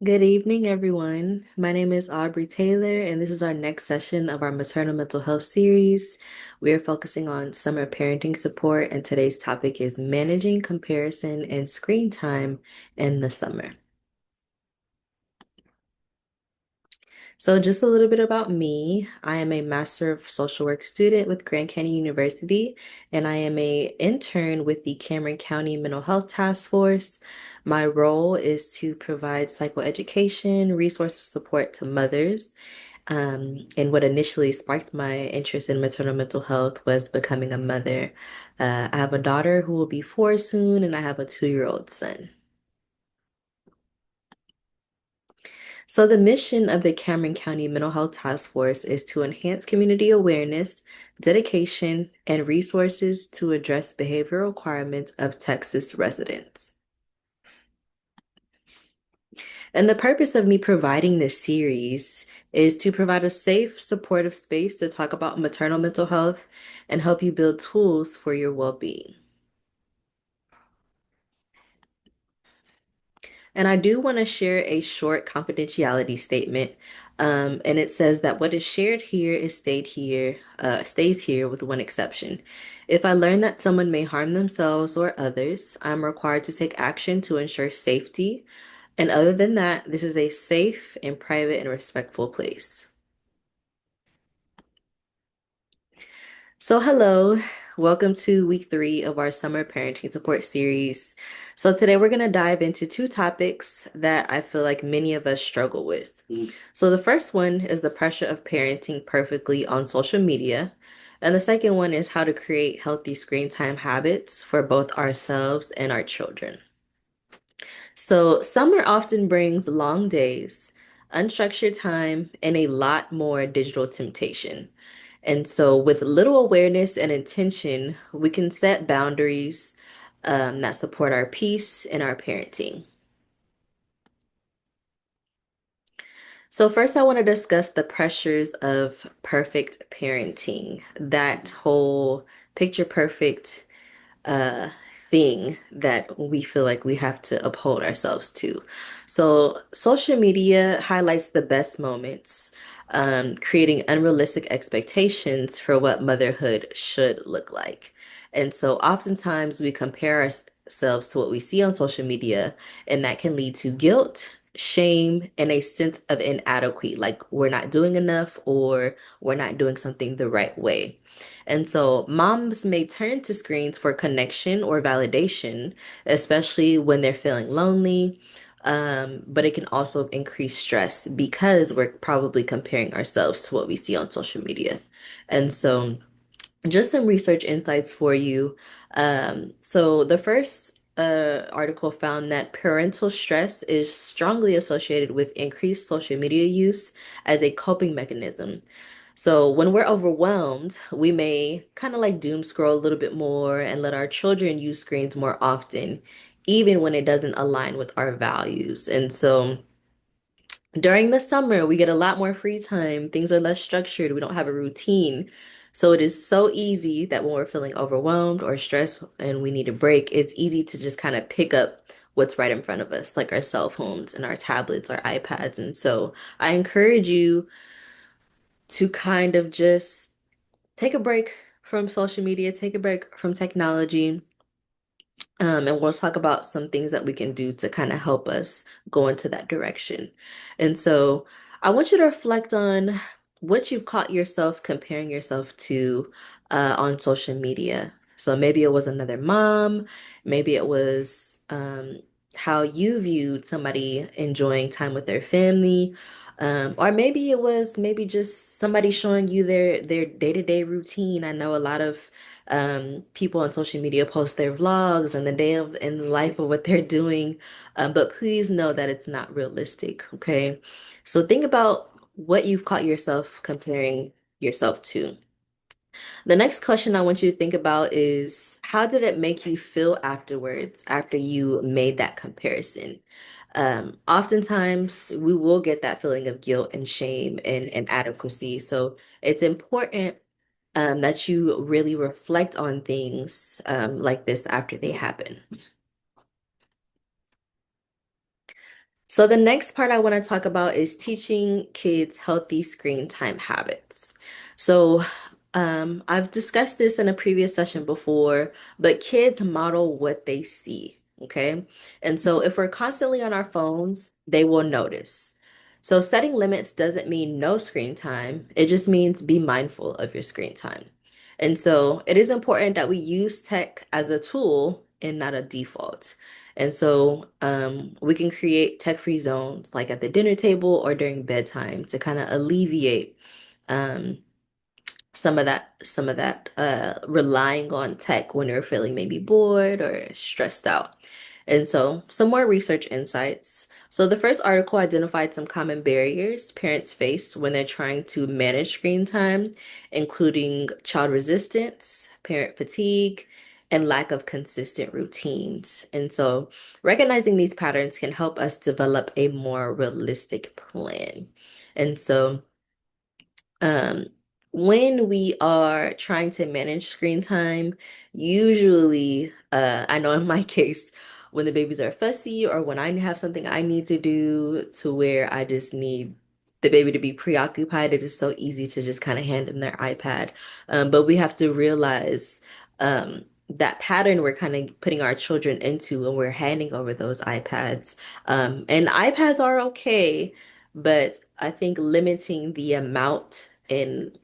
Good evening, everyone. My name is Aubrey Taylor, and this is our next session of our maternal mental health series. We are focusing on summer parenting support, and today's topic is managing comparison and screen time in the summer. So, just a little bit about me. I am a Master of Social Work student with Grand Canyon University, and I am a intern with the Cameron County Mental Health Task Force. My role is to provide psychoeducation, resource support to mothers. And what initially sparked my interest in maternal mental health was becoming a mother. I have a daughter who will be 4 soon, and I have a 2-year-old son. So, the mission of the Cameron County Mental Health Task Force is to enhance community awareness, dedication, and resources to address behavioral requirements of Texas residents. And the purpose of me providing this series is to provide a safe, supportive space to talk about maternal mental health and help you build tools for your well-being. And I do want to share a short confidentiality statement. And it says that what is shared here is stays here with one exception. If I learn that someone may harm themselves or others, I'm required to take action to ensure safety. And other than that, this is a safe and private and respectful place. So, hello, welcome to week 3 of our summer parenting support series. So, today we're going to dive into two topics that I feel like many of us struggle with. So, the first one is the pressure of parenting perfectly on social media, and the second one is how to create healthy screen time habits for both ourselves and our children. So, summer often brings long days, unstructured time, and a lot more digital temptation. And so, with little awareness and intention, we can set boundaries that support our peace and our parenting. So, first, I want to discuss the pressures of perfect parenting, that whole picture perfect uh thing that we feel like we have to uphold ourselves to. So social media highlights the best moments, creating unrealistic expectations for what motherhood should look like. And so oftentimes we compare ourselves to what we see on social media, and that can lead to guilt, shame, and a sense of inadequate, like we're not doing enough or we're not doing something the right way. And so moms may turn to screens for connection or validation, especially when they're feeling lonely. But it can also increase stress because we're probably comparing ourselves to what we see on social media. And so just some research insights for you. So the first article found that parental stress is strongly associated with increased social media use as a coping mechanism. So when we're overwhelmed, we may kind of like doom scroll a little bit more and let our children use screens more often, even when it doesn't align with our values. And so during the summer, we get a lot more free time. Things are less structured. We don't have a routine. So it is so easy that when we're feeling overwhelmed or stressed and we need a break, it's easy to just kind of pick up what's right in front of us, like our cell phones and our tablets, our iPads. And so I encourage you to kind of just take a break from social media, take a break from technology, and we'll talk about some things that we can do to kind of help us go into that direction. And so I want you to reflect on what you've caught yourself comparing yourself to on social media. So maybe it was another mom, maybe it was how you viewed somebody enjoying time with their family. Or maybe it was maybe just somebody showing you their day-to-day routine. I know a lot of people on social media post their vlogs and the day of in the life of what they're doing. But please know that it's not realistic, okay? So think about what you've caught yourself comparing yourself to. The next question I want you to think about is how did it make you feel afterwards after you made that comparison? Oftentimes we will get that feeling of guilt and shame and inadequacy. So it's important that you really reflect on things like this after they happen. So the next part I want to talk about is teaching kids healthy screen time habits. So I've discussed this in a previous session before, but kids model what they see, okay? And so if we're constantly on our phones, they will notice. So setting limits doesn't mean no screen time. It just means be mindful of your screen time. And so it is important that we use tech as a tool and not a default. And so we can create tech-free zones like at the dinner table or during bedtime to kind of alleviate um, some of that relying on tech when you're feeling maybe bored or stressed out. And so some more research insights. So the first article identified some common barriers parents face when they're trying to manage screen time, including child resistance, parent fatigue, and lack of consistent routines. And so recognizing these patterns can help us develop a more realistic plan. And so um, when we are trying to manage screen time, usually, I know in my case, when the babies are fussy or when I have something I need to do to where I just need the baby to be preoccupied, it is so easy to just kind of hand them their iPad. But we have to realize that pattern we're kind of putting our children into when we're handing over those iPads. And iPads are okay. But I think limiting the amount and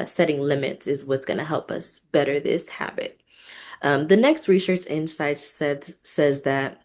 setting limits is what's going to help us better this habit. The next research insight says that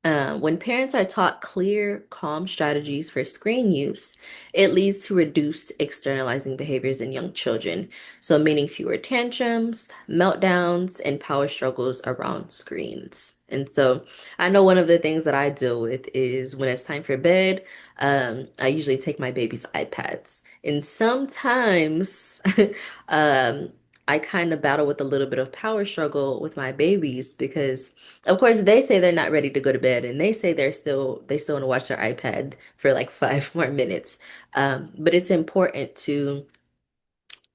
when parents are taught clear, calm strategies for screen use, it leads to reduced externalizing behaviors in young children. So, meaning fewer tantrums, meltdowns, and power struggles around screens. And so, I know one of the things that I deal with is when it's time for bed, I usually take my baby's iPads. And sometimes, um, I kind of battle with a little bit of power struggle with my babies because of course, they say they're not ready to go to bed, and they say they still want to watch their iPad for like 5 more minutes. But it's important to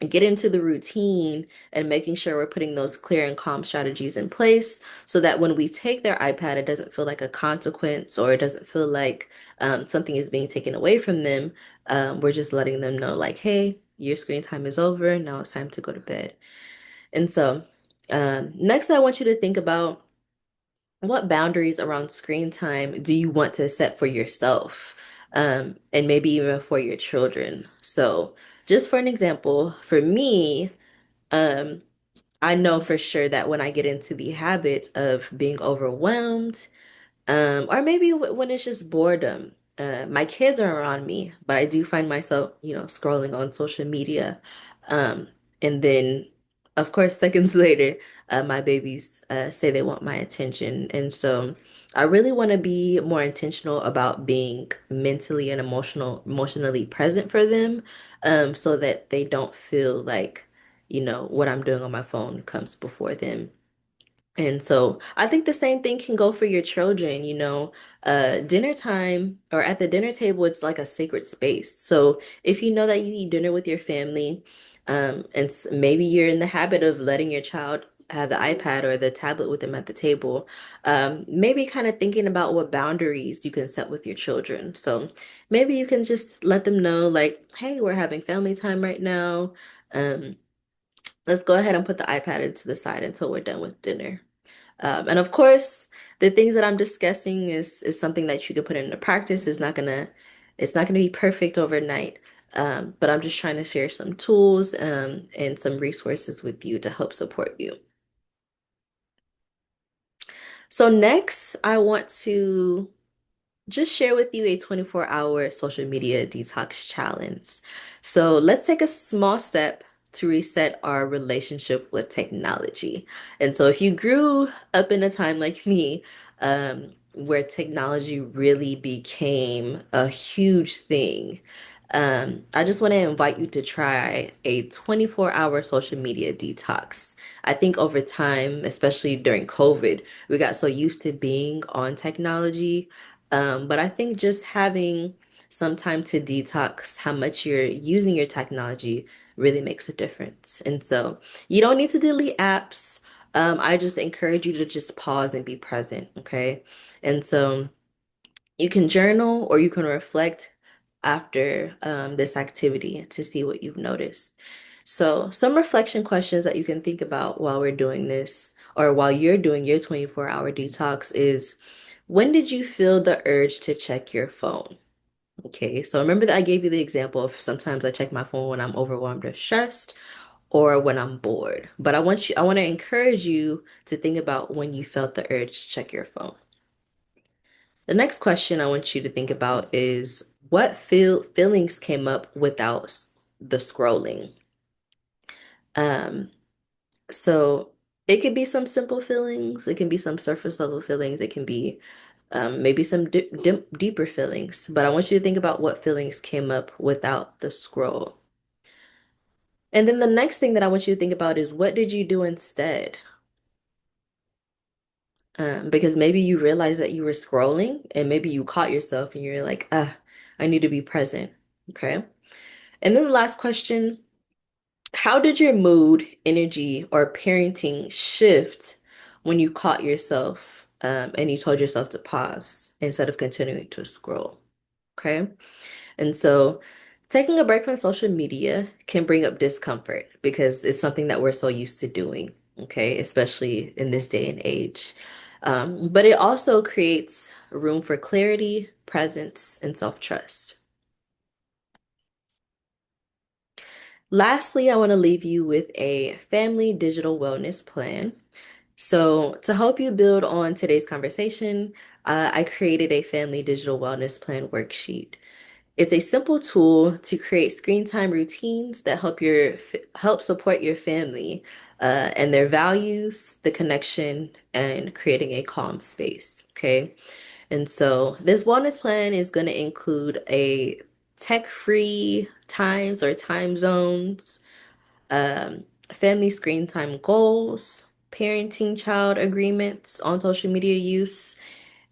get into the routine and making sure we're putting those clear and calm strategies in place so that when we take their iPad, it doesn't feel like a consequence or it doesn't feel like something is being taken away from them. We're just letting them know, like, hey, your screen time is over. Now it's time to go to bed. And so, next, I want you to think about what boundaries around screen time do you want to set for yourself, and maybe even for your children? So, just for an example, for me, um, I know for sure that when I get into the habit of being overwhelmed, or maybe when it's just boredom. My kids are around me, but I do find myself, scrolling on social media. Um, and then, of course, seconds later, my babies say they want my attention. And so I really want to be more intentional about being mentally and emotionally present for them, so that they don't feel like, what I'm doing on my phone comes before them. And so I think the same thing can go for your children, dinner time or at the dinner table, it's like a sacred space. So if you know that you eat dinner with your family, and maybe you're in the habit of letting your child have the iPad or the tablet with them at the table, maybe kind of thinking about what boundaries you can set with your children. So maybe you can just let them know, like, hey, we're having family time right now. Um, let's go ahead and put the iPad into the side until we're done with dinner. And of course, the things that I'm discussing is something that you can put into practice. It's not gonna be perfect overnight. But I'm just trying to share some tools and some resources with you to help support you. So next, I want to just share with you a 24-hour social media detox challenge. So let's take a small step to reset our relationship with technology. And so if you grew up in a time like me, where technology really became a huge thing, I just want to invite you to try a 24-hour social media detox. I think over time, especially during COVID, we got so used to being on technology, but I think just having some time to detox how much you're using your technology really makes a difference. And so you don't need to delete apps. I just encourage you to just pause and be present, okay? And so You can journal or you can reflect after this activity to see what you've noticed. So, some reflection questions that you can think about while we're doing this or while you're doing your 24-hour detox is when did you feel the urge to check your phone? Okay, so remember that I gave you the example of sometimes I check my phone when I'm overwhelmed or stressed or when I'm bored. But I want to encourage you to think about when you felt the urge to check your phone. The next question I want you to think about is what feelings came up without the scrolling? Um, so it could be some simple feelings, it can be some surface level feelings, it can be maybe some deeper feelings. But I want you to think about what feelings came up without the scroll. And then the next thing that I want you to think about is what did you do instead? Because maybe you realized that you were scrolling and maybe you caught yourself and you're like, I need to be present. Okay. And then the last question, how did your mood, energy, or parenting shift when you caught yourself and you told yourself to pause instead of continuing to scroll? Okay. And so taking a break from social media can bring up discomfort because it's something that we're so used to doing, okay, especially in this day and age. But it also creates room for clarity, presence, and self-trust. Lastly, I want to leave you with a family digital wellness plan. So, to help you build on today's conversation, I created a family digital wellness plan worksheet. It's a simple tool to create screen time routines that help support your family and their values, the connection, and creating a calm space. Okay. And so this wellness plan is going to include a tech-free times or time zones, family screen time goals, parenting child agreements on social media use,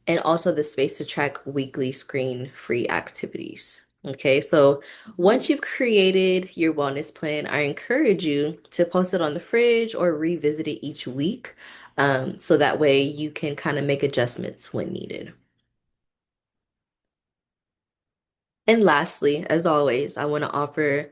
and also the space to track weekly screen-free activities. Okay, so once you've created your wellness plan, I encourage you to post it on the fridge or revisit it each week, so that way you can kind of make adjustments when needed. And lastly, as always, I want to offer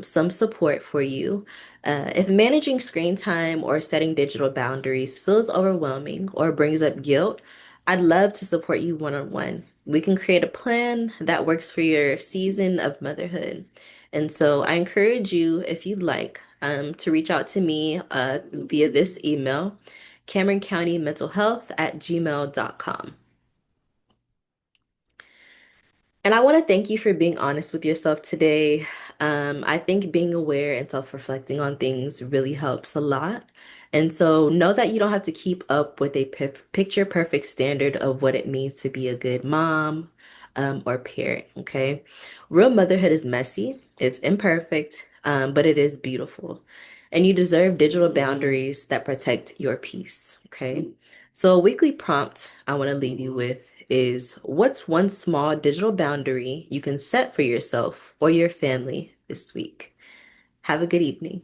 some support for you. If managing screen time or setting digital boundaries feels overwhelming or brings up guilt, I'd love to support you one-on-one. We can create a plan that works for your season of motherhood. And so I encourage you, if you'd like, to reach out to me via this email, CameronCountyMentalHealth@gmail.com. And I want to thank you for being honest with yourself today. I think being aware and self-reflecting on things really helps a lot. And so know that you don't have to keep up with a picture perfect standard of what it means to be a good mom, or parent, okay? Real motherhood is messy, it's imperfect, but it is beautiful. And you deserve digital boundaries that protect your peace, okay? So, a weekly prompt I want to leave you with is what's one small digital boundary you can set for yourself or your family this week? Have a good evening.